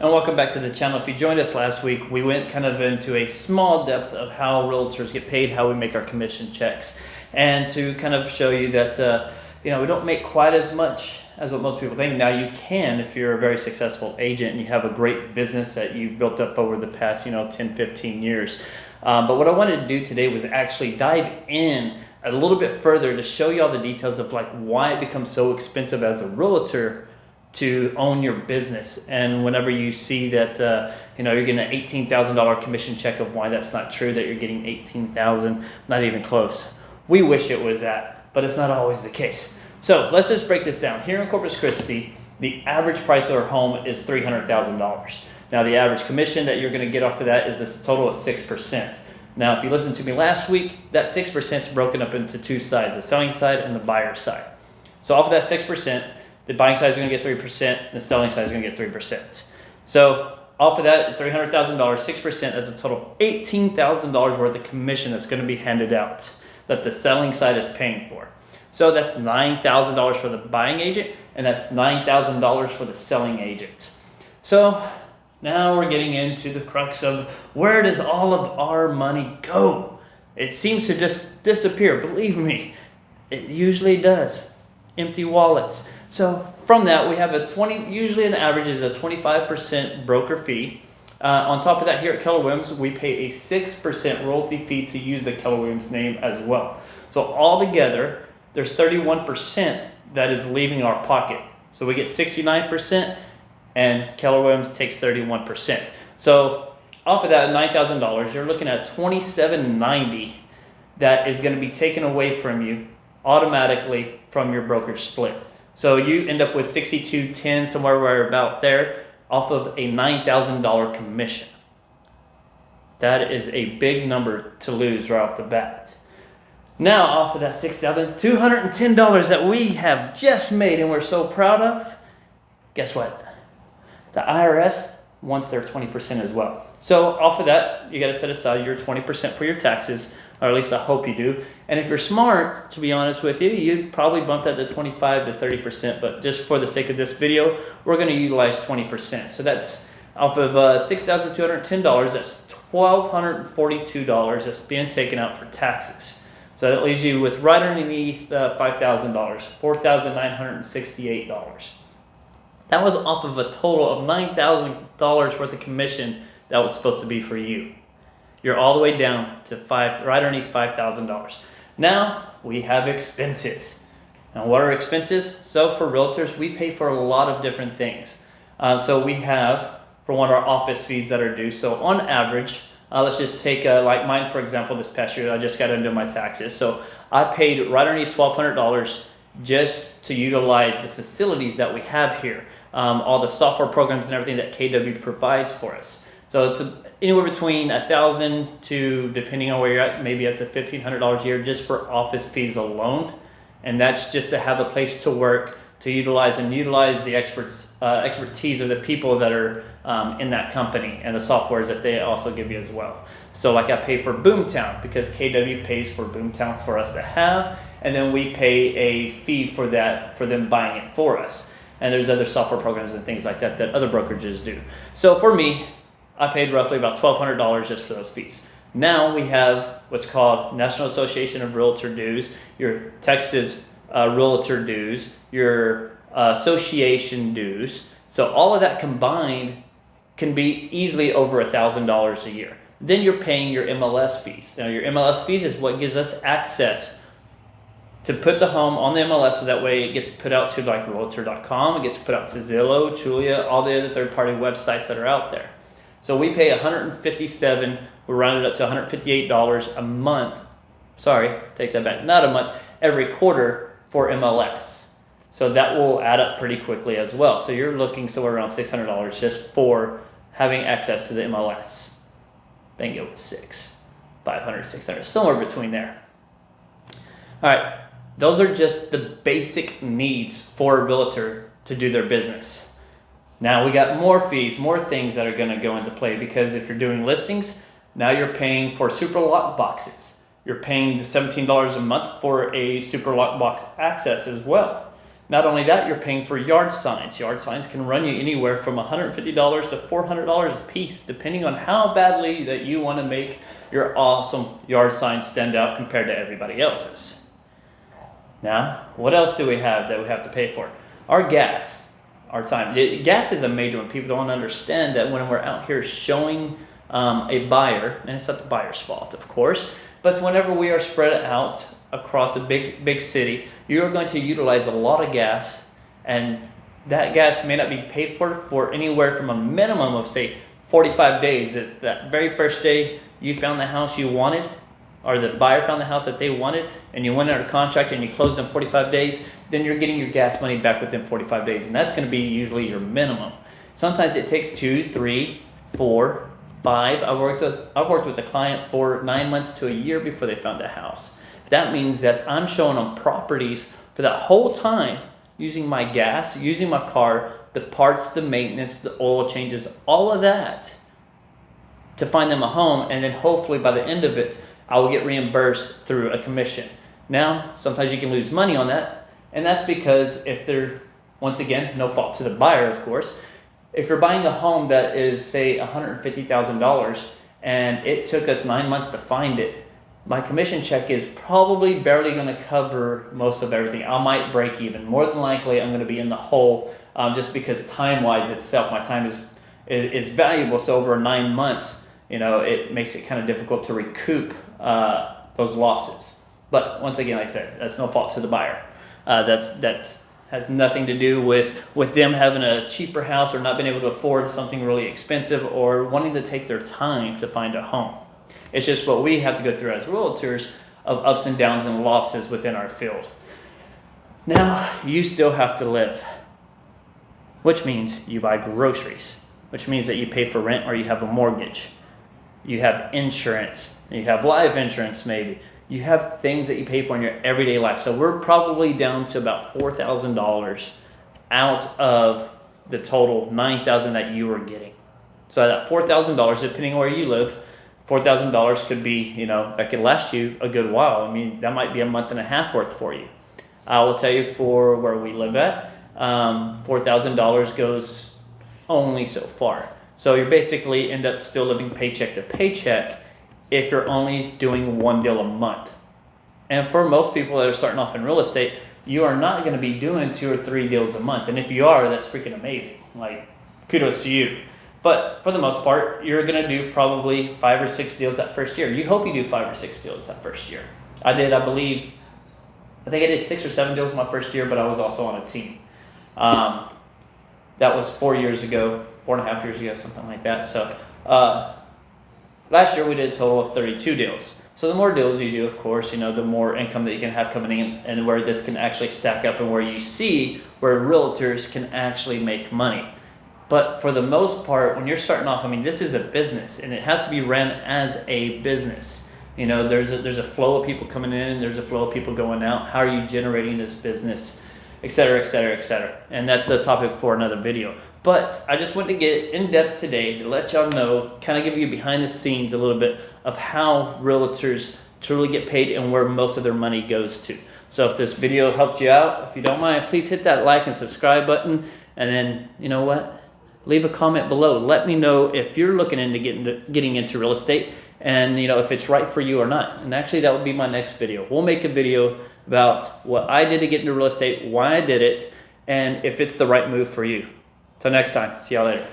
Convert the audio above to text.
And welcome back to the channel. If you joined us last week, we went kind of into a small depth of how realtors get paid, how we make our commission checks, and to kind of show you that we don't make quite as much as what most people think. Now you can if you're a very successful agent and you have a great business that you've built up over the past 10, 15 years. But what I wanted to do today was actually dive in a little bit further to show you all the details of why it becomes so expensive as a realtor to own your business. And whenever you see that you're getting an $18,000 commission check, of why that's not true, that you're getting $18,000, not even close. We wish it was that, but it's not always the case. So let's just break this down. Here in Corpus Christi, the average price of our home is $300,000. Now the average commission that you're going to get off of that is this total of 6%. Now if you listened to me last week, that 6% is broken up into two sides, the selling side and the buyer side. So off of that 6%, the buying side is going to get 3%, and the selling side is going to get 3%. So off of that $300,000, 6%, that's a total of $18,000 worth of commission that's going to be handed out that the selling side is paying for. So that's $9,000 for the buying agent, and that's $9,000 for the selling agent. So now we're getting into the crux of where does all of our money go? It seems to just disappear. Believe me, it usually does. Empty wallets. So from that, we have usually an average is a 25% broker fee. On top of that, here at Keller Williams, we pay a 6% royalty fee to use the Keller Williams name as well. So altogether, there's 31% that is leaving our pocket. So we get 69%, and Keller Williams takes 31%. So off of that $9,000, you're looking at $2,790 that is going to be taken away from you automatically from your brokerage split. So you end up with $6,210, somewhere right about there, off of a $9,000 commission. That is a big number to lose right off the bat. Now off of that $6,210 that we have just made and we're so proud of, guess what? The IRS wants their 20% as well. So off of that, you got to set aside your 20% for your taxes, or at least I hope you do. And if you're smart, to be honest with you, you'd probably bump that to 25 to 30%, but just for the sake of this video, we're going to utilize 20%. So that's off of $6,210, that's $1,242 that's being taken out for taxes. So that leaves you with right underneath $5,000, $4,968. That was off of a total of $9,000 worth of commission that was supposed to be for you. You're all the way down to right underneath $5,000. Now we have expenses. Now what are expenses? So for realtors, we pay for a lot of different things. So we have, for one, our office fees that are due. So on average, let's just take like mine, for example, this past year, I just got into my taxes. So I paid right underneath $1,200 just to utilize the facilities that we have here. All the software programs and everything that KW provides for us. So it's anywhere between $1,000 to, depending on where you're at, maybe up to $1,500 a year just for office fees alone. And that's just to have a place to work, to utilize the expertise of the people that are in that company and the softwares that they also give you as well. So like I pay for Boomtown because KW pays for Boomtown for us to have, and then we pay a fee for that, for them buying it for us. And there's other software programs and things like that that other brokerages do. So for me, I paid roughly about $1,200 just for those fees. Now we have what's called National Association of Realtor dues, your Texas Realtor dues, your association dues. So all of that combined can be easily over $1,000 a year. Then you're paying your MLS fees. Now your MLS fees is what gives us access to put the home on the MLS, so that way it gets put out to like Realtor.com, it gets put out to Zillow, Trulia, all the other third-party websites that are out there. So we pay $157, we round it up to $158 a month. Sorry, take that back, not a month, every quarter for MLS. So that will add up pretty quickly as well. So you're looking somewhere around $600 just for having access to the MLS. Bingo was $500, $600, somewhere between there. All right, those are just the basic needs for a realtor to do their business. Now we got more fees, more things that are going to go into play, because if you're doing listings, now you're paying for super lock boxes. You're paying the $17 a month for a super lock box access as well. Not only that, you're paying for yard signs. Yard signs can run you anywhere from $150 to $400 a piece, depending on how badly that you want to make your awesome yard sign stand out compared to everybody else's. Now, what else do we have that we have to pay for? Our gas, our time. Gas is a major one. People don't understand that when we're out here showing a buyer, and it's not the buyer's fault, of course, but whenever we are spread out across a big city, you are going to utilize a lot of gas, and that gas may not be paid for anywhere from a minimum of, say, 45 days. If that very first day you found the house you wanted, or the buyer found the house that they wanted, and you went under contract and you closed in 45 days, then you're getting your gas money back within 45 days, and that's going to be usually your minimum. Sometimes it takes 2, 3, 4, 5. I've worked with a client for 9 months to a year before they found a house. That means that I'm showing them properties for that whole time, using my gas, using my car, the parts, the maintenance, the oil changes, all of that to find them a home, and then hopefully by the end of it, I will get reimbursed through a commission. Now, sometimes you can lose money on that, and that's because if they're, once again, no fault to the buyer, of course, if you're buying a home that is, say, $150,000, and it took us 9 months to find it, my commission check is probably barely going to cover most of everything. I might break even. More than likely, I'm going to be in the hole just because time-wise itself, my time is valuable. So over 9 months, it makes it kind of difficult to recoup those losses. But once again, like I said, that's no fault to the buyer. That's has nothing to do with them having a cheaper house or not being able to afford something really expensive or wanting to take their time to find a home. It's just what we have to go through as realtors of ups and downs and losses within our field. Now, you still have to live, which means you buy groceries, which means that you pay for rent or you have a mortgage. You have insurance, you have life insurance maybe. You have things that you pay for in your everyday life. So we're probably down to about $4,000 out of the total $9,000 that you were getting. So that $4,000, depending on where you live, $4,000 could be, that could last you a good while. I mean, that might be a month and a half worth for you. I will tell you for where we live at, $4,000 goes only so far. So you basically end up still living paycheck to paycheck if you're only doing one deal a month. And for most people that are starting off in real estate, you are not going to be doing 2 or 3 deals a month. And if you are, that's freaking amazing. Like, kudos to you. But for the most part, you're going to do probably 5 or 6 deals that first year. You hope you do 5 or 6 deals that first year. I think I did 6 or 7 deals my first year, but I was also on a team. That was 4 years ago, 4.5 years ago, something like that. So last year we did a total of 32 deals. So the more deals you do, of course, the more income that you can have coming in, and where this can actually stack up and where you see where realtors can actually make money. But for the most part, when you're starting off, this is a business, and it has to be ran as a business. There's a flow of people coming in, there's a flow of people going out. How are you generating this business, et cetera, et cetera, et cetera. And that's a topic for another video. But I just wanted to get in depth today to let y'all know, kind of give you behind the scenes a little bit of how realtors truly get paid and where most of their money goes to. So if this video helped you out, if you don't mind, please hit that like and subscribe button. And then, you know what? Leave a comment below. Let me know if you're looking into getting into real estate, and if it's right for you or not. And actually, that would be my next video. We'll make a video about what I did to get into real estate, why I did it, and if it's the right move for you. Till next time, see y'all later.